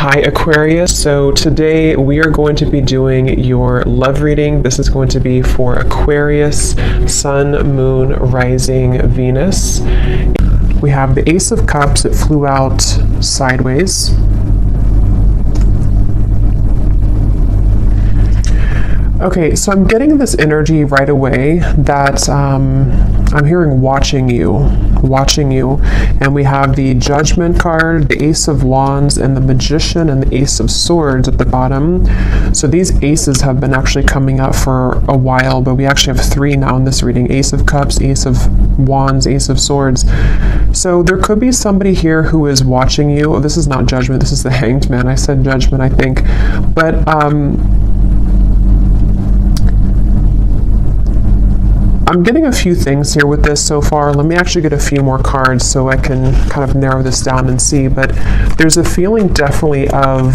Hi Aquarius, so today we are going to be doing your love reading. This is going to be for Aquarius, Sun, Moon, Rising, Venus. We have the Ace of Cups. It flew out sideways. Okay, so I'm getting this energy right away that I'm hearing watching you, and we have the Judgment card, the Ace of Wands, and the Magician, and the Ace of Swords at the bottom. So these aces have been actually coming up for a while, but we actually have three now in this reading: Ace of Cups, Ace of Wands, Ace of Swords. So there could be somebody here who is watching you. Oh, this is not Judgment, this is the Hanged Man. I said Judgment, I think. But I'm getting a few things here with this so far. Let me actually get a few more cards so I can kind of narrow this down and see. But there's a feeling definitely of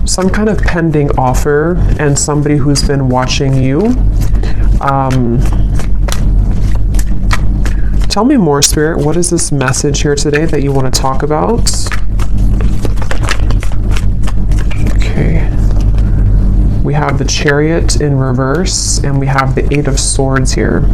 some kind of pending offer and somebody who's been watching you. Tell me more, Spirit. What is this message here today that you want to talk about? Okay. We have the Chariot in reverse, and we have the Eight of Swords here.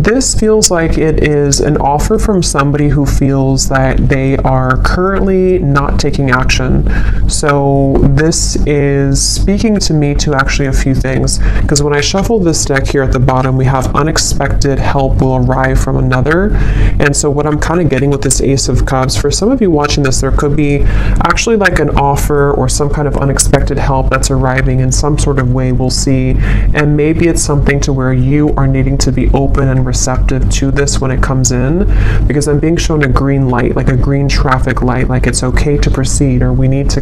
This feels like it is an offer from somebody who feels that they are currently not taking action. So this is speaking to me to actually a few things, because when I shuffle this deck here at the bottom, we have unexpected help will arrive from another. And so what I'm kind of getting with this Ace of Cups, for some of you watching this, there could be actually like an offer or some kind of unexpected help that's arriving in some sort of way, we'll see. And maybe it's something to where you are needing to be open and receptive to this when it comes in, because I'm being shown a green light, like a green traffic light, like it's okay to proceed, or we need to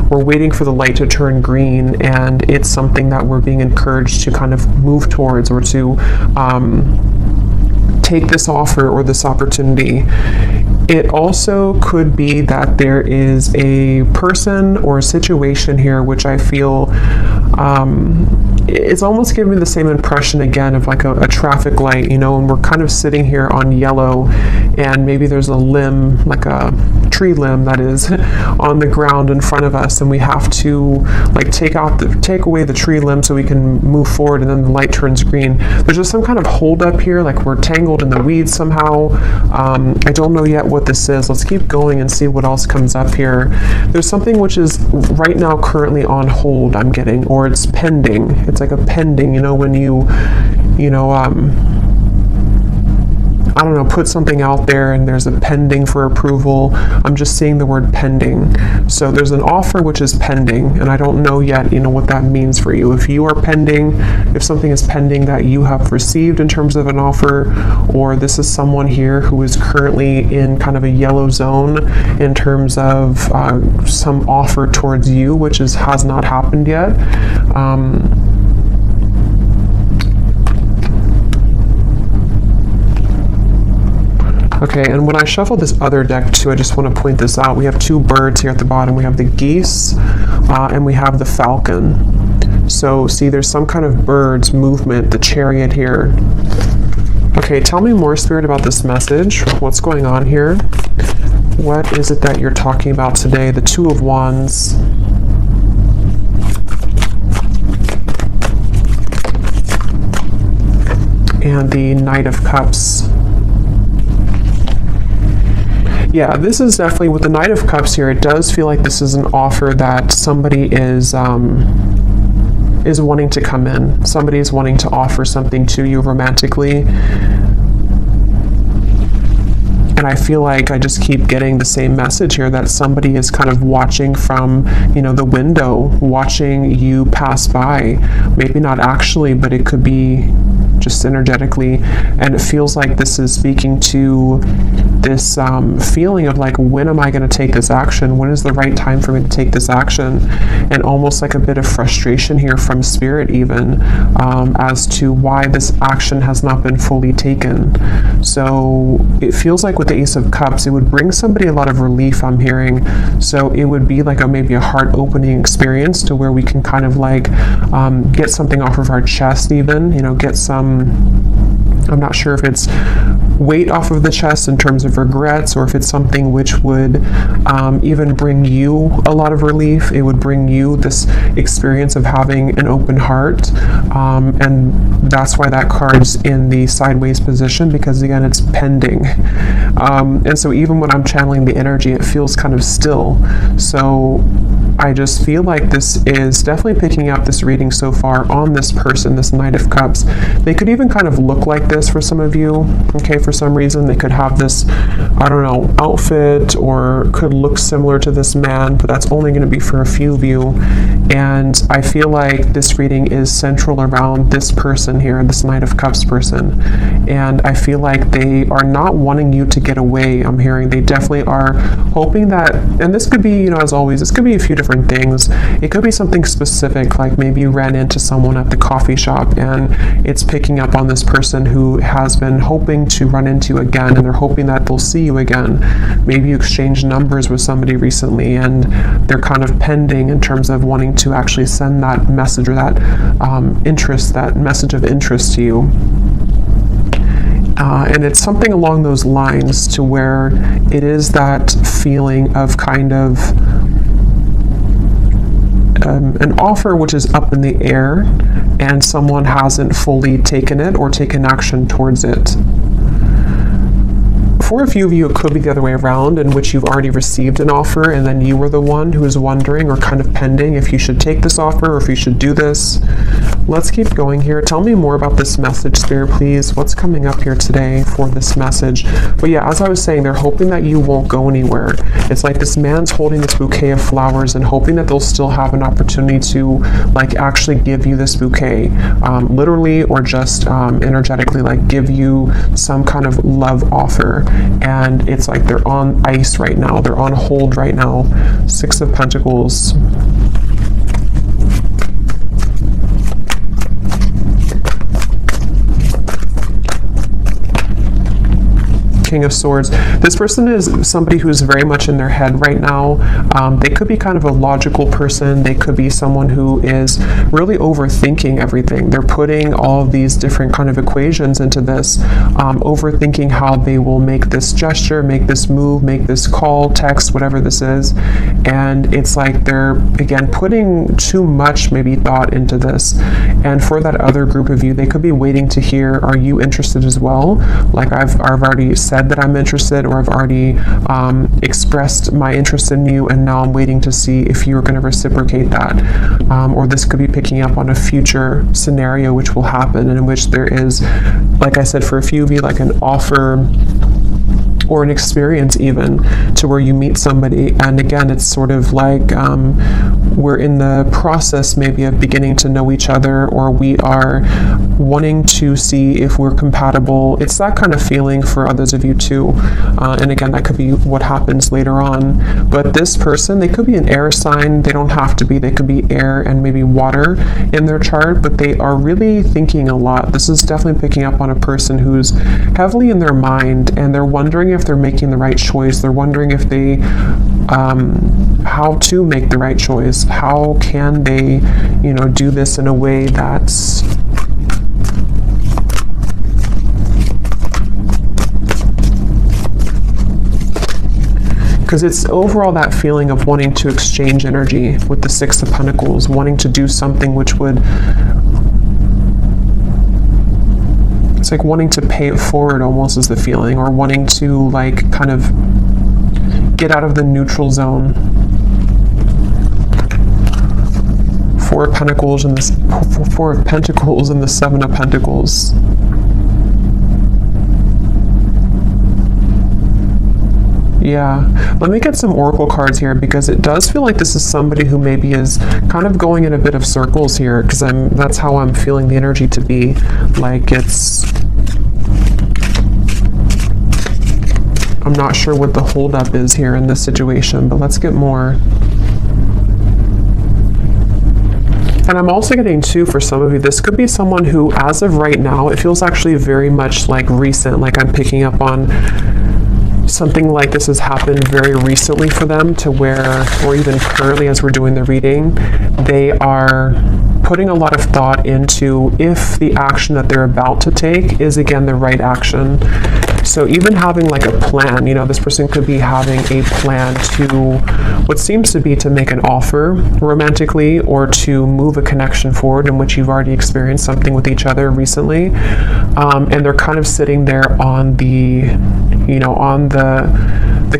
we're waiting for the light to turn green, and it's something that we're being encouraged to kind of move towards, or to take this offer or this opportunity. It also could be that there is a person or a situation here which I feel it's almost giving me the same impression again of like a traffic light, you know, and we're kind of sitting here on yellow, and maybe there's a limb, like a tree limb that is on the ground in front of us, and we have to like take away the tree limb so we can move forward, and then the light turns green. There's just some kind of hold up here, like we're tangled in the weeds somehow. I don't know yet what this is. Let's keep going and see what else comes up here. There's something which is right now currently on hold, I'm getting, or it's pending. It's like a pending, you know, when I don't know, put something out there and there's a pending for approval. I'm just seeing the word pending. So there's an offer which is pending, and I don't know yet, you know, what that means for you. If you are pending, if something is pending that you have received in terms of an offer, or this is someone here who is currently in kind of a yellow zone in terms of some offer towards you, which has not happened yet. Okay, and when I shuffle this other deck too, I just want to point this out. We have two birds here at the bottom. We have the geese and we have the falcon. So see, there's some kind of birds movement, the Chariot here. Okay, tell me more, Spirit, about this message. What's going on here? What is it that you're talking about today? The Two of Wands. And the Knight of Cups. Yeah, this is definitely, with the Knight of Cups here, it does feel like this is an offer that somebody is wanting to come in. Somebody is wanting to offer something to you romantically. And I feel like I just keep getting the same message here, that somebody is kind of watching from, you know, the window, watching you pass by. Maybe not actually, but it could be just energetically. And it feels like this is speaking to this feeling of like, when am I going to take this action? When is the right time for me to take this action? And almost like a bit of frustration here from Spirit even, as to why this action has not been fully taken. So it feels like with the Ace of Cups, it would bring somebody a lot of relief, I'm hearing. So it would be like maybe a heart-opening experience to where we can kind of like get something off of our chest even, you know, get some I'm not sure if it's weight off of the chest in terms of regrets, or if it's something which would even bring you a lot of relief. It would bring you this experience of having an open heart, and that's why that card's in the sideways position, because again, it's pending. And so even when I'm channeling the energy, it feels kind of still. So I just feel like this is definitely picking up this reading so far on this person, this Knight of Cups. They could even kind of look like this for some of you, okay, for some reason. They could have this, I don't know, outfit, or could look similar to this man, but that's only going to be for a few of you. And I feel like this reading is central around this person here, this Knight of Cups person. And I feel like they are not wanting you to get away. I'm hearing they definitely are hoping that, and this could be, you know, as always, this could be a few different things. It could be something specific, like maybe you ran into someone at the coffee shop and it's picking up on this person who has been hoping to run into you again, and they're hoping that they'll see you again. Maybe you exchanged numbers with somebody recently and they're kind of pending in terms of wanting to actually send that message, or that interest, that message of interest to you. And it's something along those lines, to where it is that feeling of kind of an offer which is up in the air, and someone hasn't fully taken it or taken action towards it. For a few of you, it could be the other way around, in which you've already received an offer and then you were the one who is wondering, or kind of pending, if you should take this offer or if you should do this. Let's keep going here. Tell me more about this message, Spirit, please. What's coming up here today for this message? But yeah, as I was saying, they're hoping that you won't go anywhere. It's like this man's holding this bouquet of flowers and hoping that they'll still have an opportunity to like actually give you this bouquet, literally or just energetically, like give you some kind of love offer. And it's like they're on ice right now. They're on hold right now. Six of Pentacles. King of Swords. This person is somebody who's very much in their head right now. They could be kind of a logical person. They could be someone who is really overthinking everything. They're putting all of these different kind of equations into this, overthinking how they will make this gesture, make this move, make this call, text, whatever this is. And it's like they're, again, putting too much maybe thought into this. And for that other group of you, they could be waiting to hear, are you interested as well? Like I've already said that I'm interested, or I've already expressed my interest in you, and now I'm waiting to see if you're going to reciprocate that. Or this could be picking up on a future scenario which will happen, and in which there is, like I said, for a few of you, like an offer or an experience even, to where you meet somebody, and again, it's sort of like we're in the process maybe of beginning to know each other, or we are wanting to see if we're compatible. It's that kind of feeling for others of you too. And again, that could be what happens later on. But this person, they could be an air sign. They don't have to be. They could be air and maybe water in their chart, but they are really thinking a lot. This is definitely picking up on a person who's heavily in their mind, and they're wondering if they're making the right choice. They're wondering if they how to make the right choice. How can they, you know, do this in a way that's because it's overall that feeling of wanting to exchange energy with the Six of Pentacles, wanting to do something which would, it's like wanting to pay it forward almost is the feeling, or wanting to like kind of get out of the neutral zone. Four of Pentacles and this Four of Pentacles and the Seven of Pentacles. Yeah, let me get some oracle cards here, because it does feel like this is somebody who maybe is kind of going in a bit of circles here, because that's how I'm feeling the energy to be. Like it's, I'm not sure what the holdup is here in this situation, but let's get more. And I'm also getting too, for some of you, this could be someone who, as of right now, it feels actually very much like recent, like I'm picking up on something like this has happened very recently for them, to where, or even currently as we're doing the reading, they are putting a lot of thought into if the action that they're about to take is again the right action. So even having like a plan, this person could be having a plan to what seems to be to make an offer romantically, or to move a connection forward in which you've already experienced something with each other recently, and they're kind of sitting there on the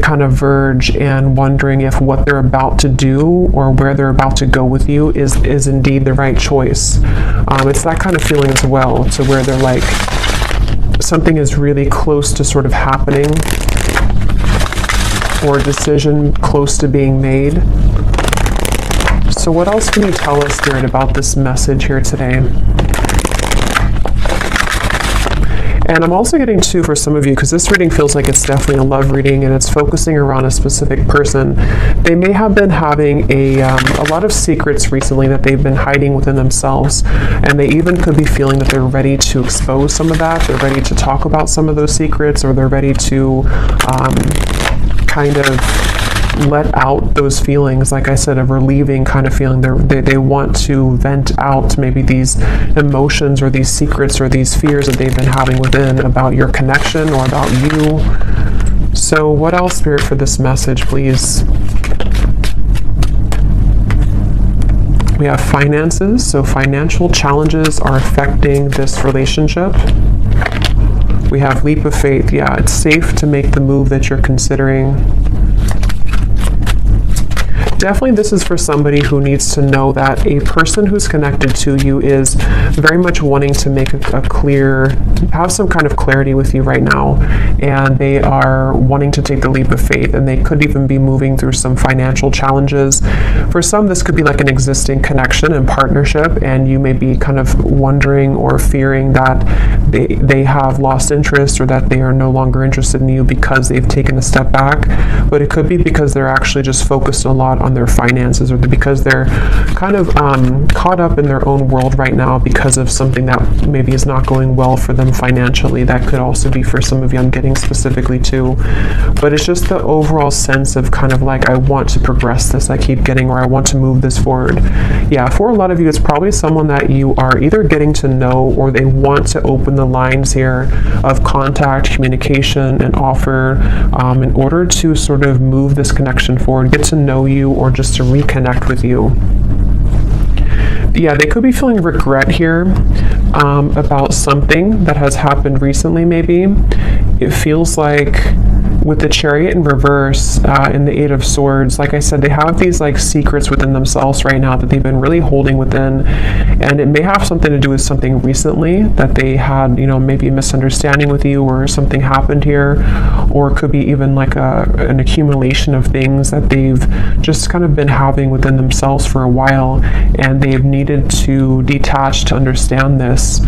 kind of verge and wondering if what they're about to do or where they're about to go with you is indeed the right choice. It's that kind of feeling as well, to where they're like, something is really close to sort of happening, or a decision close to being made. So what else can you tell us, Spirit, about this message here today? And I'm also getting too, for some of you, because this reading feels like it's definitely a love reading and it's focusing around a specific person. They may have been having a lot of secrets recently that they've been hiding within themselves, and they even could be feeling that they're ready to expose some of that. They're ready to talk about some of those secrets, or they're ready to kind of let out those feelings, like I said, of relieving kind of feeling. They want to vent out maybe these emotions or these secrets or these fears that they've been having within about your connection or about you. So what else, Spirit, for this message, please? We have finances, so financial challenges are affecting this relationship. We have leap of faith. Yeah, it's safe to make the move that you're considering. Definitely this is for somebody who needs to know that a person who's connected to you is very much wanting to make have some kind of clarity with you right now, and they are wanting to take the leap of faith, and they could even be moving through some financial challenges. For some, this could be like an existing connection and partnership, and you may be kind of wondering or fearing that they have lost interest, or that they are no longer interested in you because they've taken a step back. But it could be because they're actually just focused a lot on their finances, or because they're kind of caught up in their own world right now because of something that maybe is not going well for them financially. That could also be for some of you, I'm getting specifically too. But it's just the overall sense of kind of like, I want to progress this, I keep getting, or I want to move this forward. Yeah, for a lot of you, it's probably someone that you are either getting to know, or they want to open the lines here of contact, communication, and offer in order to sort of move this connection forward, get to know you, or just to reconnect with you. Yeah, they could be feeling regret here about something that has happened recently, maybe. It feels like with the Chariot in reverse and the Eight of Swords, like I said, they have these like secrets within themselves right now that they've been really holding within, and it may have something to do with something recently that they had, maybe a misunderstanding with you, or something happened here, or it could be even like an accumulation of things that they've just kind of been having within themselves for a while, and they've needed to detach to understand this.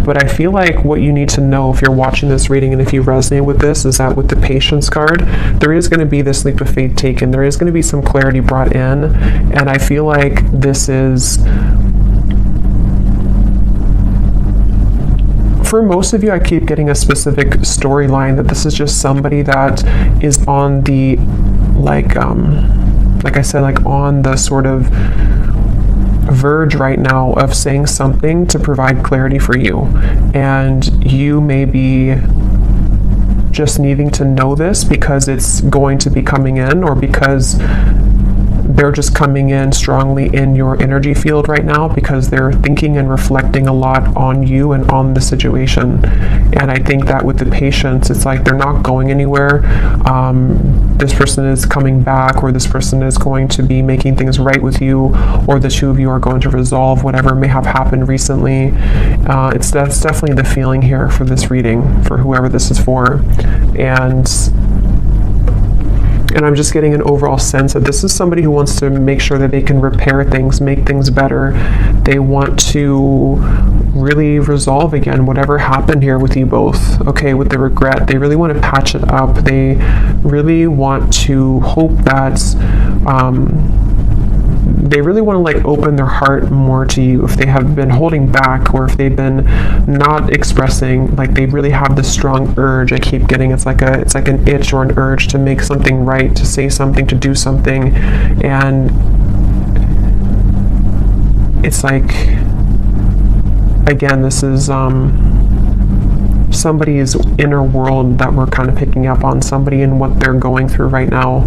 But I feel like what you need to know if you're watching this reading, and if you resonate with this, is that with the Patience card, there is going to be this leap of faith taken. There is going to be some clarity brought in, and I feel like this is, for most of you, I keep getting a specific storyline that this is just somebody that is on the, like I said, like on the sort of verge right now of saying something to provide clarity for you, and you may be just needing to know this because it's going to be coming in, or because they're just coming in strongly in your energy field right now, because they're thinking and reflecting a lot on you and on the situation. And I think that with the Patience, it's like they're not going anywhere. This person is coming back, or this person is going to be making things right with you, or the two of you are going to resolve whatever may have happened recently. That's definitely the feeling here for this reading, for whoever this is for. And I'm just getting an overall sense that this is somebody who wants to make sure that they can repair things, make things better. They want to really resolve again whatever happened here with you both, okay, with the regret. They really want to patch it up. They really want to hope that they really want to like open their heart more to you if they have been holding back, or if they've been not expressing. Like they really have this strong urge. I keep getting it's like an itch or an urge to make something right, to say something, to do something. And it's like, again, this is somebody's inner world that we're kind of picking up on, somebody and what they're going through right now.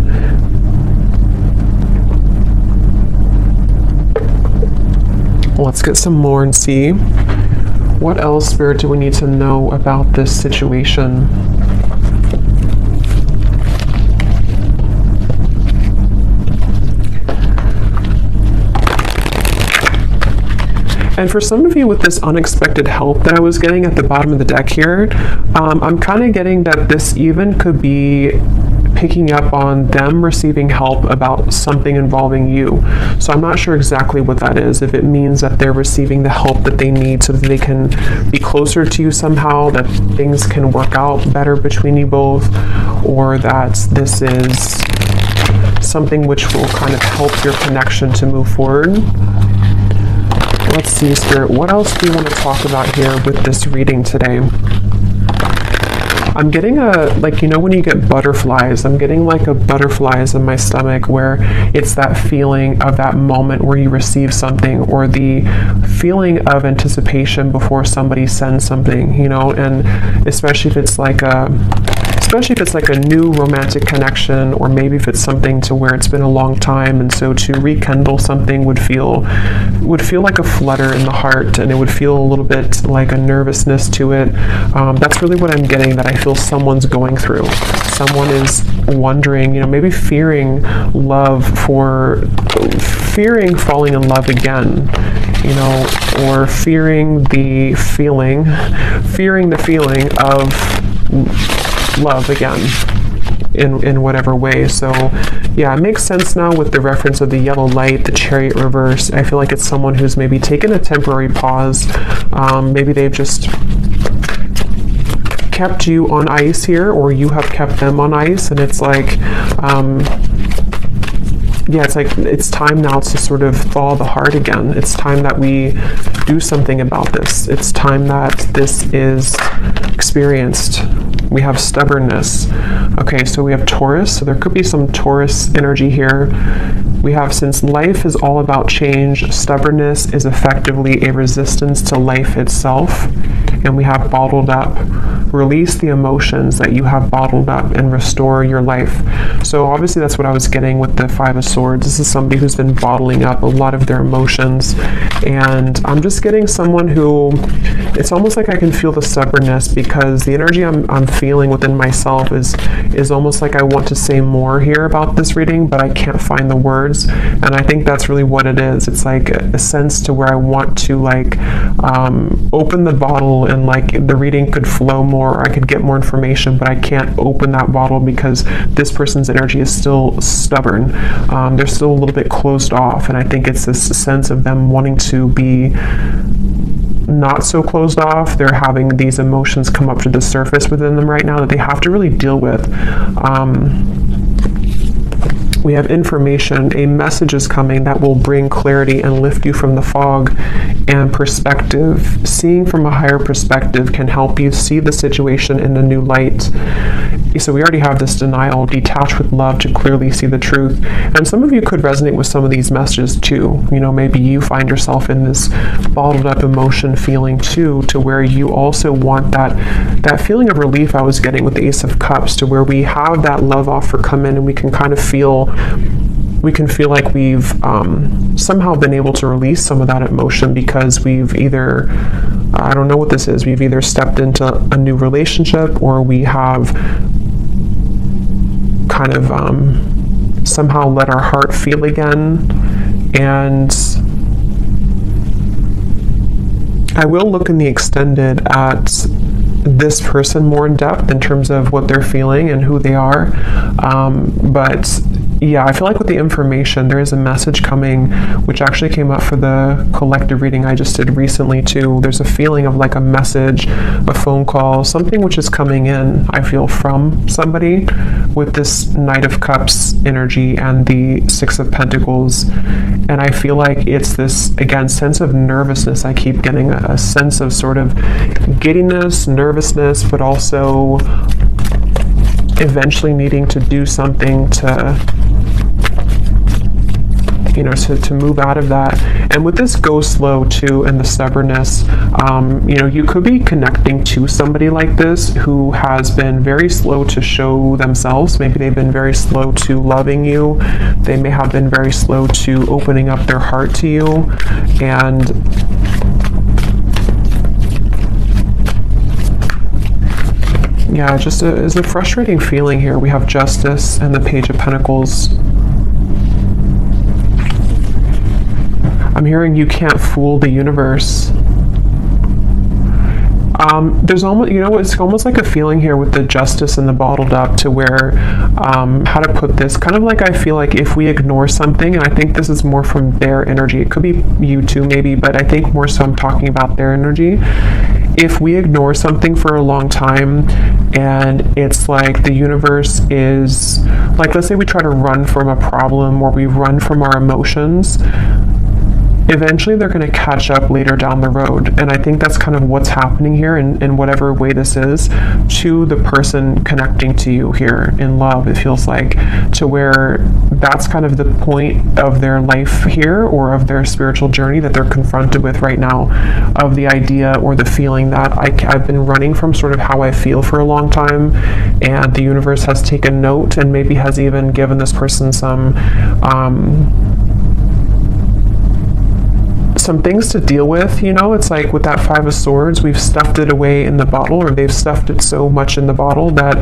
Let's get some more and see what else, Spirit, do we need to know about this situation. And for some of you, with this unexpected help that I was getting at the bottom of the deck here, I'm kind of getting that this even could be picking up on them receiving help about something involving you. So I'm not sure exactly what that is, if it means that they're receiving the help that they need so that they can be closer to you somehow, that things can work out better between you both, or that this is something which will kind of help your connection to move forward. Let's see, Spirit, what else do you want to talk about here with this reading today? I'm getting like, you know, when you get butterflies, I'm getting like a butterflies in my stomach, where it's that feeling of that moment where you receive something, or the feeling of anticipation before somebody sends something, you know, and especially if it's like a new romantic connection, or maybe if it's something to where it's been a long time, and so to rekindle something would feel like a flutter in the heart, and it would feel a little bit like a nervousness to it. That's really what I'm getting, that I feel someone's going through. Someone is wondering, you know, maybe fearing falling in love again, you know, or fearing the feeling of love again in whatever way. So yeah, it makes sense now with the reference of the yellow light, the Chariot reverse. I feel like it's someone who's maybe taken a temporary pause. Maybe they've just kept you on ice here, or you have kept them on ice, and it's like it's time now to sort of thaw the heart again. It's time that we do something about this. It's time that this is experienced. We have stubbornness. Okay, so we have Taurus, so there could be some Taurus energy here. We have, since life is all about change, stubbornness is effectively a resistance to life itself. And we have bottled up. Release the emotions that you have bottled up and restore your life. So obviously that's what I was getting with the Five of Swords. This is somebody who's been bottling up a lot of their emotions. And I'm just getting someone who, it's almost like I can feel the stubbornness, because the energy I'm feeling within myself is almost like I want to say more here about this reading, but I can't find the words. And I think that's really what it is. It's like a sense to where I want to like open the bottle, and like the reading could flow more, or I could get more information, but I can't open that bottle because this person's energy is still stubborn. They're still a little bit closed off, and I think it's this sense of them wanting to be not so closed off. They're having these emotions come up to the surface within them right now that they have to really deal with. We have information, a message is coming that will bring clarity and lift you from the fog, and perspective. Seeing from a higher perspective can help you see the situation in a new light. So we already have this denial, detach with love to clearly see the truth. And some of you could resonate with some of these messages too. You know, maybe you find yourself in this bottled up emotion feeling too, to where you also want that feeling of relief I was getting with the Ace of Cups, to where we have that love offer come in, and we can kind of feel like we've somehow been able to release some of that emotion, because we've either, I don't know what this is, we've either stepped into a new relationship, or we have kind of somehow let our heart feel again. And I will look in the extended at this person more in depth in terms of what they're feeling and who they are. But yeah, I feel like with the information, there is a message coming, which actually came up for the collective reading I just did recently too. There's a feeling of like a message, a phone call, something which is coming in, I feel, from somebody with this Knight of Cups energy and the Six of Pentacles. And I feel like it's this, again, sense of nervousness. I keep getting a sense of sort of giddiness, nervousness, but also eventually needing to do something to you know, to move out of that. And with this go slow too, and the stubbornness, you know, you could be connecting to somebody like this who has been very slow to show themselves. Maybe they've been very slow to loving you. They may have been very slow to opening up their heart to you. And yeah, just is a frustrating feeling here. We have Justice and the Page of Pentacles. I'm hearing you can't fool the universe. There's almost, you know, it's almost like a feeling here with the Justice and the bottled up, to where, how to put this, kind of like, I feel like if we ignore something, and I think this is more from their energy, it could be you too maybe, but I think more so I'm talking about their energy. If we ignore something for a long time, and it's like the universe is, like, let's say we try to run from a problem, or we run from our emotions, eventually they're going to catch up later down the road. And I think that's kind of what's happening here, in whatever way this is, to the person connecting to you here in love, it feels like, to where that's kind of the point of their life here, or of their spiritual journey that they're confronted with right now, of the idea or the feeling that I've been running from sort of how I feel for a long time, and the universe has taken note and maybe has even given this person some things to deal with. You know, it's like with that Five of Swords, we've stuffed it away in the bottle, or they've stuffed it so much in the bottle that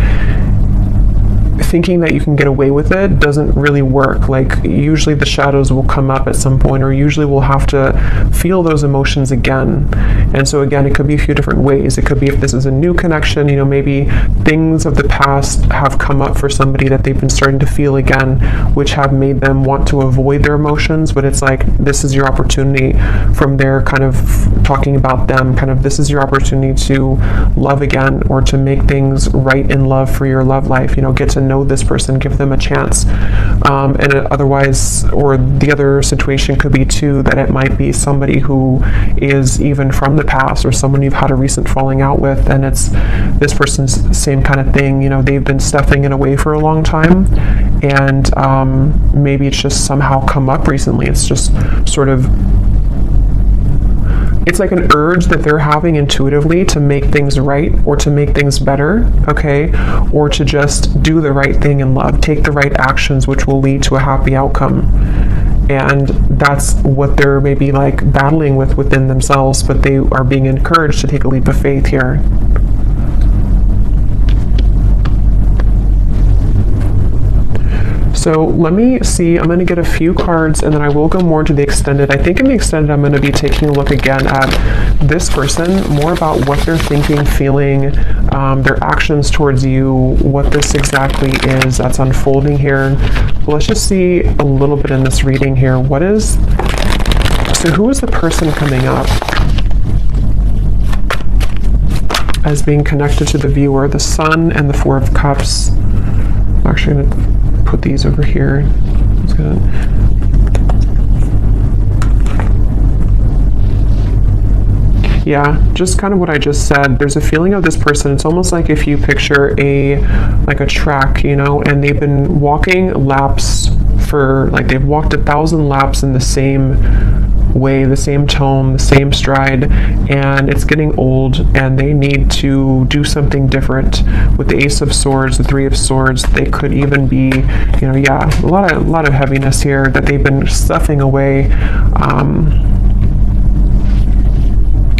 thinking that you can get away with it doesn't really work. Like, usually the shadows will come up at some point, or usually we'll have to feel those emotions again. And so again, it could be a few different ways. It could be, if this is a new connection, you know, maybe things of the past have come up for somebody that they've been starting to feel again, which have made them want to avoid their emotions. But it's like, this is your opportunity, from their kind of talking about them, kind of, this is your opportunity to love again, or to make things right in love for your love life. You know, get to know this person, give them a chance. And otherwise, or the other situation could be too, that it might be somebody who is even from the past, or someone you've had a recent falling out with, and it's this person's same kind of thing. You know, they've been stuffing it away for a long time, and maybe it's just somehow come up recently. It's just sort of, it's like an urge that they're having intuitively to make things right, or to make things better, okay? Or to just do the right thing in love, take the right actions, which will lead to a happy outcome. And that's what they're maybe like battling with within themselves, but they are being encouraged to take a leap of faith here. So let me see, I'm going to get a few cards, and then I will go more into the extended. I think in the extended, I'm going to be taking a look again at this person, more about what they're thinking, feeling, their actions towards you, what this exactly is that's unfolding here. But let's just see a little bit in this reading here. So who is the person coming up as being connected to the viewer? The Sun and the Four of Cups. I'm actually going to put these over here. It's gonna... Yeah, just kind of what I just said. There's a feeling of this person. It's almost like if you picture a track, you know, and they've been walking laps for, like, they've walked 1,000 laps in the same way, the same tone, the same stride, and it's getting old, and they need to do something different. With the Ace of Swords, the Three of Swords, they could even be, you know, yeah, a lot of heaviness here that they've been stuffing away.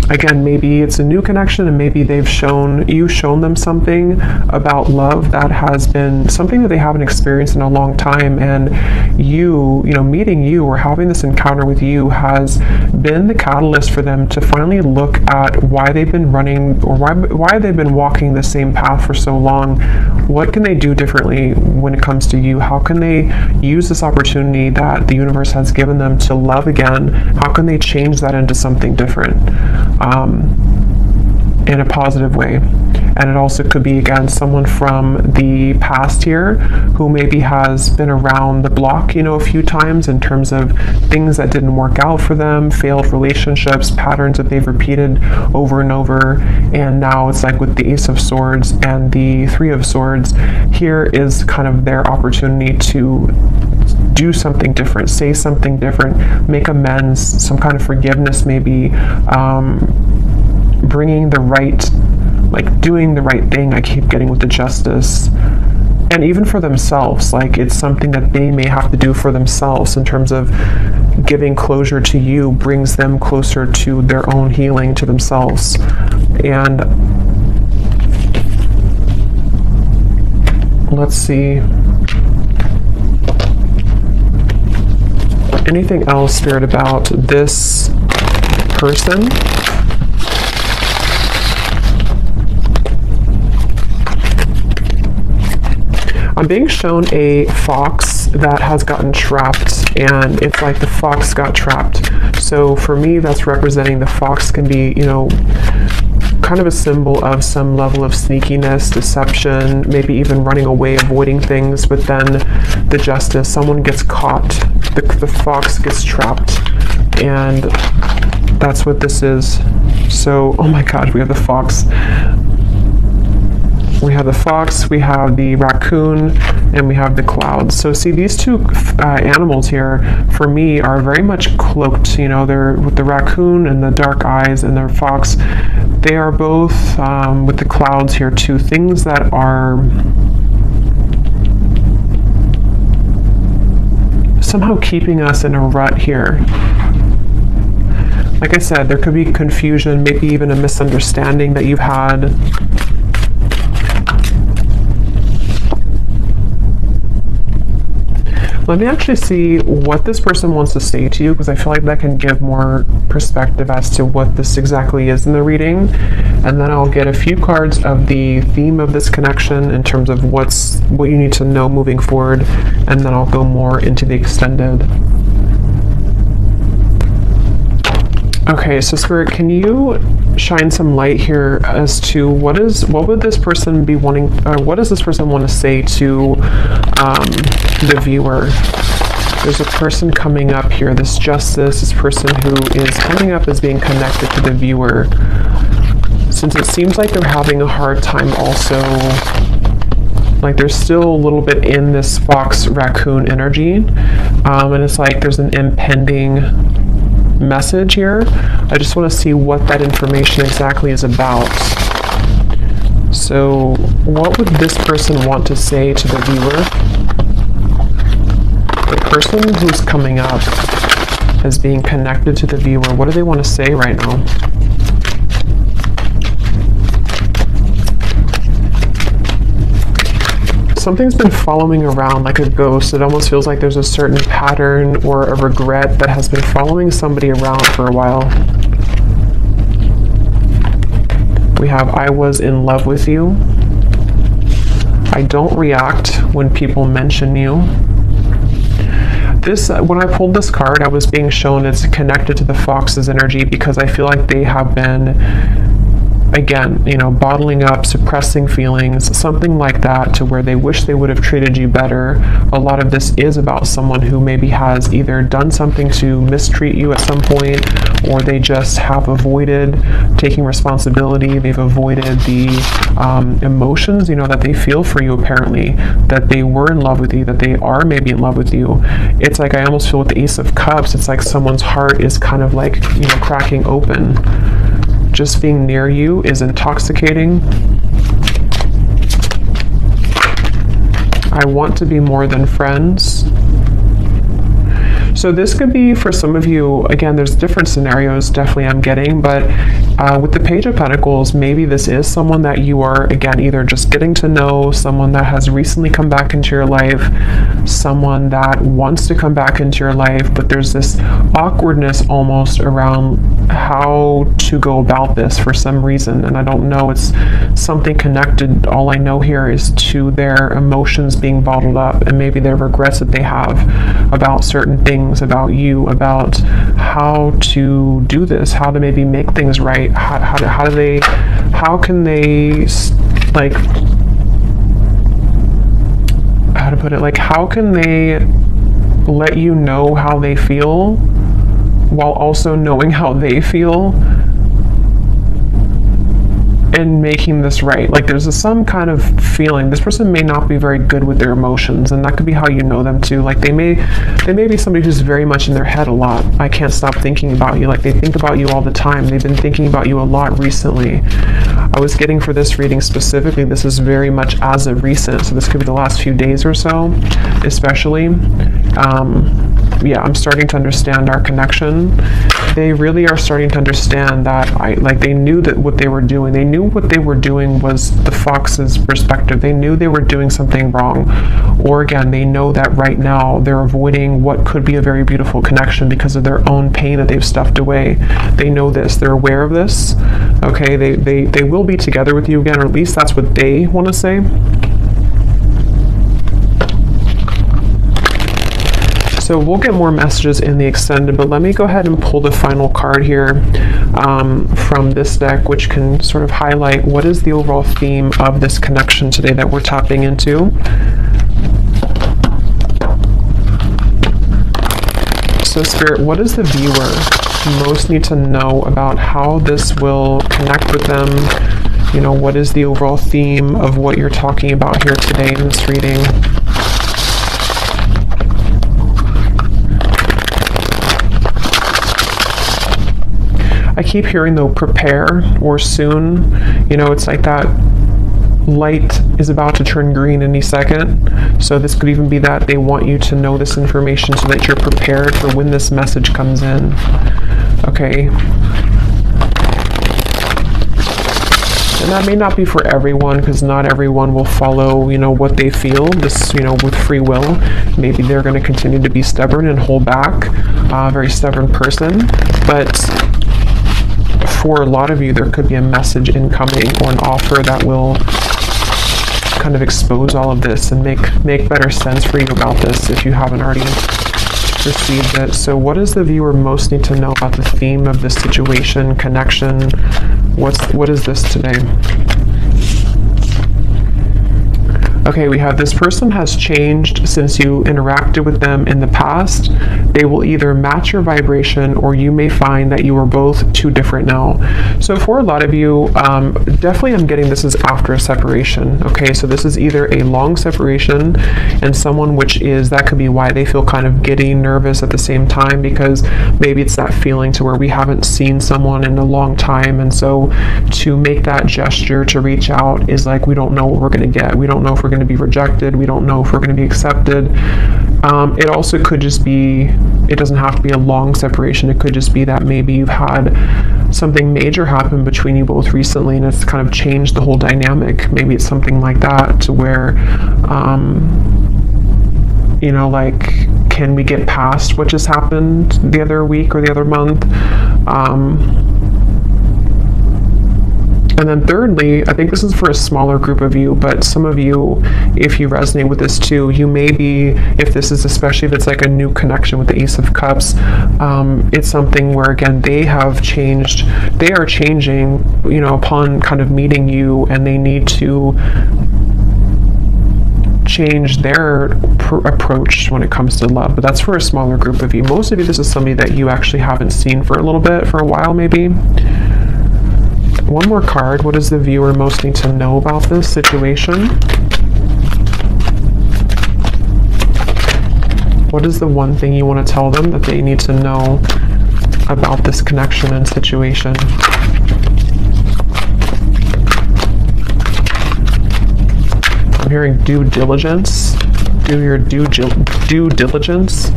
Again, maybe it's a new connection, and maybe you've shown them something about love that has been something that they haven't experienced in a long time, and you know, meeting you or having this encounter with you has been the catalyst for them to finally look at why they've been running, or why they've been walking the same path for so long. What can they do differently when it comes to you? How can they use this opportunity that the universe has given them to love again? How can they change that into something different? in a positive way. And it also could be, again, someone from the past here who maybe has been around the block, a few times in terms of things that didn't work out for them, failed relationships, patterns that they've repeated over and over. And now it's like with the Ace of Swords and the Three of Swords, here is kind of their opportunity to do something different, say something different, make amends, some kind of forgiveness maybe, bringing the right, like doing the right thing. I keep getting with the Justice. And even for themselves, like it's something that they may have to do for themselves in terms of giving closure to you brings them closer to their own healing, to themselves. And let's see. Anything else, Spirit, about this person? I'm being shown a fox that has gotten trapped, and it's like the fox got trapped. So for me, that's representing the fox can be, kind of a symbol of some level of sneakiness, deception, maybe even running away, avoiding things. But then the Justice, someone gets caught, the fox gets trapped, and that's what this is. So, oh my God, we have the fox. We have the fox, we have the raccoon, and we have the clouds. So see, these two animals here, for me, are very much cloaked. They're with the raccoon and the dark eyes, and the fox. They are both, with the clouds here too, things that are somehow keeping us in a rut here. Like I said, there could be confusion, maybe even a misunderstanding that you've had. Let me actually see what this person wants to say to you, because I feel like that can give more perspective as to what this exactly is in the reading. And then I'll get a few cards of the theme of this connection in terms of what you need to know moving forward, and then I'll go more into the extended. Okay, so Spirit, can you shine some light here as to what would this person be wanting, or what does this person want to say to the viewer? There's a person coming up here, this Justice, this person who is coming up as being connected to the viewer. Since it seems like they're having a hard time also, like they're still a little bit in this fox raccoon energy, and it's like there's an impending message here. I just want to see what that information exactly is about. So what would this person want to say to the viewer? The person who's coming up as being connected to the viewer, what do they want to say right now? Something's been following around like a ghost. It almost feels like there's a certain pattern or a regret that has been following somebody around for a while. We have, I was in love with you. I don't react when people mention you. This, when I pulled this card, I was being shown it's connected to the fox's energy, because I feel like they have been, again, bottling up, suppressing feelings, something like that, to where they wish they would have treated you better. A lot of this is about someone who maybe has either done something to mistreat you at some point, or they just have avoided taking responsibility. They've avoided the emotions, that they feel for you, apparently, that they were in love with you, that they are maybe in love with you. It's like, I almost feel with the Ace of Cups, it's like someone's heart is kind of like, cracking open. Just being near you is intoxicating. I want to be more than friends. So this could be for some of you, again, there's different scenarios definitely I'm getting, but with the Page of Pentacles, maybe this is someone that you are, again, either just getting to know, someone that has recently come back into your life, someone that wants to come back into your life, but there's this awkwardness almost around how to go about this for some reason, and I don't know, it's something connected. All I know here is to their emotions being bottled up, and maybe their regrets that they have about certain things, about you, about how to do this, how to maybe make things right, how how can they, like, how to put it, like, how can they let you know how they feel while also knowing how they feel and making this right? Like, there's some kind of feeling this person may not be very good with their emotions, and that could be how you know them too. Like, they may be somebody who's very much in their head a lot. I can't stop thinking about you. Like, they think about you all the time. They've been thinking about you a lot recently. I was getting for this reading specifically, this is very much as of recent, so this could be the last few days or so, especially. Yeah, I'm starting to understand our connection. They really are starting to understand that they knew that what they were doing. They knew what they were doing was the fox's perspective. They knew they were doing something wrong. Or again, they know that right now they're avoiding what could be a very beautiful connection because of their own pain that they've stuffed away. They know this. They're aware of this. Okay, they will be together with you again, or at least that's what they want to say. So we'll get more messages in the extended, but let me go ahead and pull the final card here from this deck, which can sort of highlight what is the overall theme of this connection today that we're tapping into. So Spirit, what does the viewer most need to know about how this will connect with them? You know, what is the overall theme of what you're talking about here today in this reading? I keep hearing though, prepare or soon. You know, it's like that light is about to turn green any second. So this could even be that they want you to know this information so that you're prepared for when this message comes in. Okay. And that may not be for everyone, because not everyone will follow, you know, what they feel, this, you know, with free will. Maybe they're going to continue to be stubborn and hold back, very stubborn person. But for a lot of you, there could be a message incoming or an offer that will kind of expose all of this and make better sense for you about this if you haven't already received it. So what does the viewer most need to know about the theme of this situation, connection? What is this today? Okay, we have this person has changed since you interacted with them in the past. They will either match your vibration, or you may find that you are both too different now. So for a lot of you, definitely I'm getting this is after a separation. Okay, so this is either a long separation and someone that could be why they feel kind of giddy, nervous at the same time, because maybe it's that feeling to where we haven't seen someone in a long time, and so to make that gesture to reach out is like, we don't know what we're going to get. We don't know if we're going to be rejected. We don't know if we're going to be accepted. It also could just be, it doesn't have to be a long separation. It could just be that maybe you've had something major happen between you both recently, and it's kind of changed the whole dynamic. Maybe it's something like that, to where, you know, like, can we get past what just happened the other week or the other month? And then thirdly, I think this is for a smaller group of you, but some of you, if you resonate with this too, you may be, if this is, especially if it's like a new connection with the Ace of Cups, it's something where, again, they are changing, you know, upon kind of meeting you, and they need to change their approach when it comes to love. But that's for a smaller group of you. Most of you, this is somebody that you actually haven't seen for a little bit, for a while maybe. One more card. What does the viewer most need to know about this situation? What is the one thing you want to tell them that they need to know about this connection and situation? I'm hearing due diligence. Do your due diligence.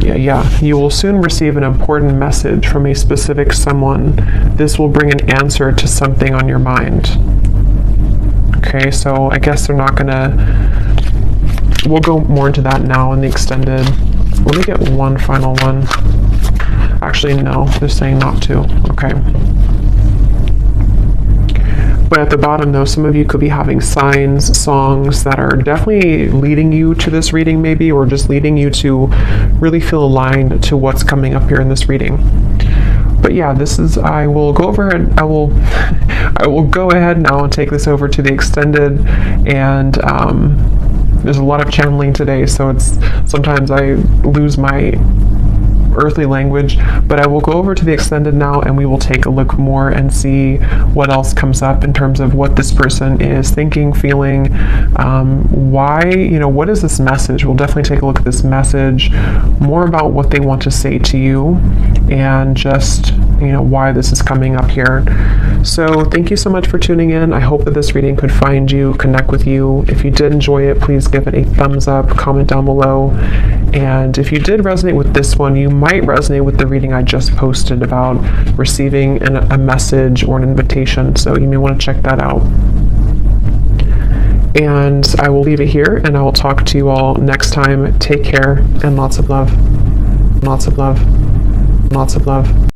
Yeah. You will soon receive an important message from a specific someone. This will bring an answer to something on your mind. Okay, so I guess they're not gonna... We'll go more into that now in the extended. Let me get one final one. Actually, no, they're saying not to. Okay. But at the bottom, though, some of you could be having signs, songs that are definitely leading you to this reading, maybe, or just leading you to really feel aligned to what's coming up here in this reading. But yeah, I will go over and I will go ahead now and take this over to the extended, and there's a lot of channeling today, so sometimes I lose my earthly language, but I will go over to the extended now, and we will take a look more and see what else comes up in terms of what this person is thinking, feeling, why, what is this message. We'll definitely take a look at this message, more about what they want to say to you, and just why this is coming up here. So thank you so much for tuning in. I hope that this reading could find you, connect with you. If you did enjoy it, please give it a thumbs up, comment down below. And if you did resonate with this one, you might resonate with the reading I just posted about receiving a message or an invitation. So you may want to check that out. And I will leave it here, and I will talk to you all next time. Take care, and lots of love. Lots of love. Lots of love.